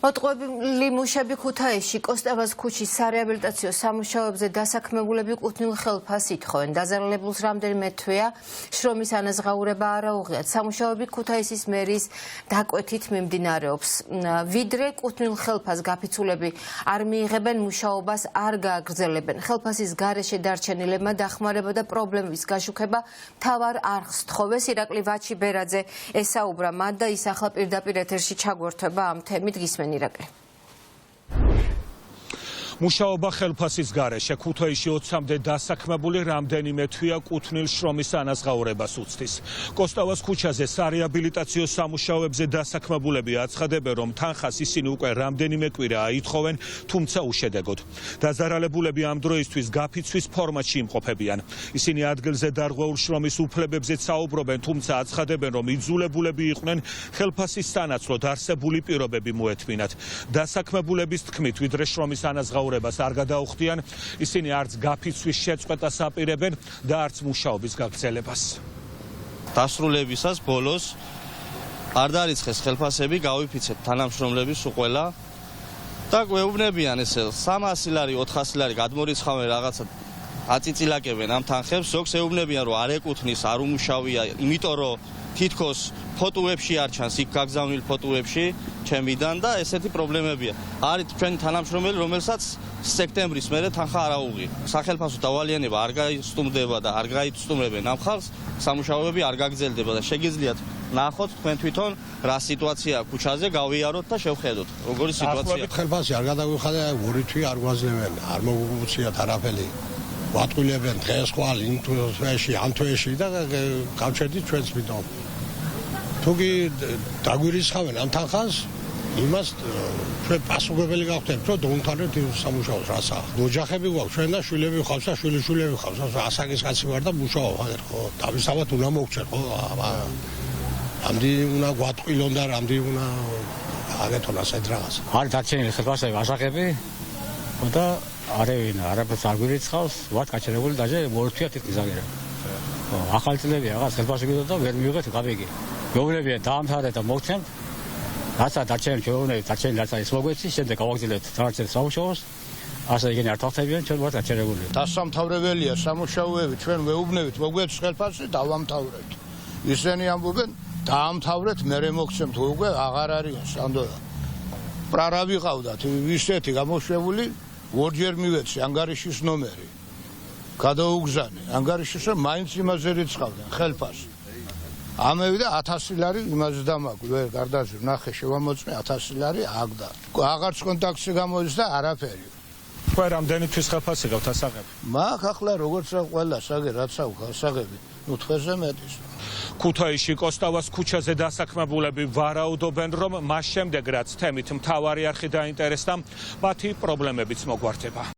მოტყუებული მუშები ქუთაისში კოსტავას ქუჩის სარეაბილიტაციო სამუშაოებზე დასაქმებულები კუთვნილ ხელფას ითხოვენ. დაზარალებულს რამდენიმე თვეა შრომის ანაზღაურება არ აუღიათ. სამუშაოები ქუთაისის მერის დაკვეთით მიმდინარეობს. ვიდრე კუთვნილ ხელფას გაფიცულები არ მიიღებენ, მუშაობას არ გააგრძელებენ. ხელფასის გარეშე დარჩენილებმა დახმარება და პრობლემის გაშუქება მთავარ არხს თხოვეს. ირაკლი ვაჩიბერაძე ესაუბრა მათ და ის ახლა პირდაპირ ეთერში ჩაგვერთვება ამ თემით. გისმენ ირაკლი. მუშაობა ხელფასის გარეშე ქუთაისში 20-მდე დასაქმებული რამდენიმე თვეა კუთვნილ შრომის ანაზღაურებას უცდის. კოსტავას ქუჩაზე სარეაბილიტაციო სამუშაოებზე დასაქმებულები აცხადებენ, რომ თანხას ისინი უკვე რამდენიმე კვირაა ითხოვენ, თუმცა უშედეგოდ. დაზარალებულები ამ დროისთვის გაფიცვის ფორმატში იმყოფებიან. ისინი ადგილზე დარღვეულ შრომის უფლებებზეც საუბრობენ, თუმცა აცხადებენ, რომ იძულებულები იყვნენ ხელფასის სანაცვლოდ არსებული პირობები მოეთმინათ. დასაქმებულების თქმით, ვიდრე შრომის ანაზღაურებას არ გადაუხდიან, ისინი არც გაფიცვის შეწყვეტას აპირებენ და არც მუშაობის გაგრძელებას. დასრულებისას ბოლოს არ დაარიცხეს ხელფასები, გავიფიცეთ თანამშრომლების უყველა და გვეუბნებიან ესე 300 ლარი, 400 ლარი გადმორიცხავენ რაღაცა აწიწილაკებენ ამ თანხებს, ზოგს ეუბნებიან, რომ არ ეკუთვნის, არ უმუშავია, იმიტომ რომ თითქოს ფოტოებში არ ჩანს, იქ გაგზავნილ ფოტოებში ჩემიდან და ესეთი პრობლემებია. არის ჩვენი თანამშრომელი, რომელსაც სექტემბრის მერე თანხა არ აუღია. სახელმწიფო დავალიანება არ გაისტუმრდება და არ გაისტუმრებენ ამ ხალხს, სამუშაოები არ გაგრძელდება და შეგიძლიათ ნახოთ თქვენ თვითონ რა სიტუაცია ქუჩაზე, გავიაროთ და შევხედოთ, როგორი სიტუაცია. ხელფასი არ გადაგვიხადა, ორი თვე არ გვაძლევენ, არ მოგვუციათ არაფერი. ვატყუილებენ დღეს ხვალ იმ თვეში, ამ თვეში და გავჩერდით ჩვენს მიდომ. თუგი დაგვირიცხავენ ამ თანხას, იმას ჩვენ პასუხობელი გავხდებით, რომ დაუნთარეთ იმ სამუშაოს რასა. ოჯახები გვაქვს, ჩვენ და შვილები ვხავს და შვილიშვილები ვხავს. ასაკის კაცი ვარ და მუშაობ, ხო? დავისავად უნდა მოვჩერ, ხო? ამდენი უნდა გვატყვილონ და ამდენი უნდა აგეთონ ასეთ რაღაც. არ დარჩენილი ხელფასები ასახები და არაფერს არ გვირიცხავს, ვართ გაჩერებული და ორი თვეა თითქმის აგერა. ახალი წლები რაღაც ხელფასი გიდო და ვერ მივიღეთ გავიგი. მეუბნებიან დაამთავრეთ და მოვცემთ. რაცა დარჩენილი ჩვეულებრივი დარჩენილი რაცა ის მოგვეცი, შემდეგ გავაგრძელებთ დარჩენილ სამუშაოს. ასე იგი არ თავთებიან, ჩვენ ვართ გაჩერებული. დასამთავრებელია სამუშაოები, ჩვენ ვეუბნებით, მოგვეცი ხელფასი დავამთავრეთ. ისინი ამბობენ, დაამთავრეთ, მერე მოგცემთ, უკვე აღარ არიან სანდო. პრარა ვიყავდათ, ისეთი გამოშვებული ორჯერ მივეცი ანგარიშის ნომერი. გადაუგზავნე ანგარიშის რომ მაინც იმაზე რიცხავდნენ ხელფასს. ამევი და 1000 ლარი იმაზე დამაგვი, ვერ გარდაჟე ნახე შევამოწმე 1000 ლარი აგდა. აღარც კონტაქტში გამოდის და არაფერი. თქვენ რამდენი თვის ხელფასი გაქვთ ასაღები? მაგ ახლა როგორც რა ყველა საგე რაც ასაღები, ნუ თვეზე მეტის. ქუთაისში კოსტავას ქუჩაზე დასაქმებულები ვარაუდობენ, რომ მას შემდეგ რაც თემით მთავარი არხი დაინტერესდა, მათი პრობლემებიც მოგვართება.